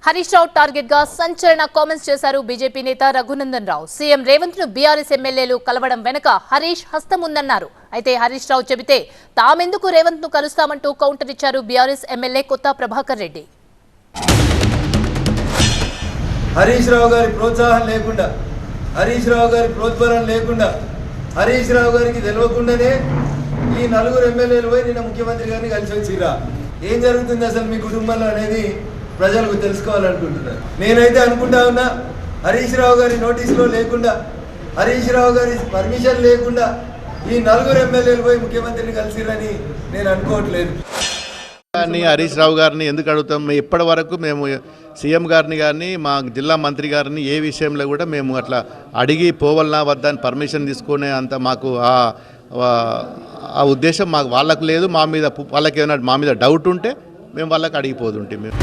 Harish Rao target గా సంచలన comments చేశారు బీజేపీ నేత రఘునందన్ రావు. సీఎం రేవంత్ ను బీఆర్ఎస్ ఎమ్మెల్యేలు కలవడం వెనుక హరీష్ హస్తం ఉందన్నారు. అయితే హరీష్ రావు చెబితే తామెందుకు రేవంత్ ను కలుస్తామంటూ కౌంటర్ ఇచ్చారు బీఆర్ఎస్ ఎమ్మెల్యే కొత్త ప్రభాకర్ రెడ్డి. హరీష్ రావు గారి ప్రోత్సాహం లేకుండా, హరీష్ రావు గారి ప్రోత్సాహం లేకుండా, హరీష్ రావు గారికి తెలియకుండానే ఈ నలుగురు ఎమ్మెల్యేలు పోయి నిన్న ముఖ్యమంత్రి గారిని కలిసి వచ్చిరా. ఏం జరుగుతుంది అసలు మీ కుటుంబంలో అనేది ప్రజలకు తెలుసుకోవాలనుకుంటున్నారు. నేనైతే అనుకుంటా ఉన్నా, హరీష్ రావు గారి నోటీసులో లేకుండా, హరీష్ రావు గారి పర్మిషన్ లేకుండా ఈ నలుగురు ఎమ్మెల్యేలు పోయి ముఖ్యమంత్రిని కలిసిరని నేను అనుకోవట్లేదు. హరీష్ రావు గారిని ఎందుకు అడుగుతాం? ఇప్పటి వరకు మేము సీఎం గారిని కానీ మా జిల్లా మంత్రి గారిని ఏ విషయంలో కూడా మేము అట్లా అడిగి పోవాలన్నా వద్దని పర్మిషన్ తీసుకునే అంత మాకు ఆ ఉద్దేశం మాకు వాళ్ళకు లేదు. మా మీద వాళ్ళకి ఏమైనా మా మీద డౌట్ ఉంటే మేము వాళ్ళకి అడిగిపోతుంటే మేము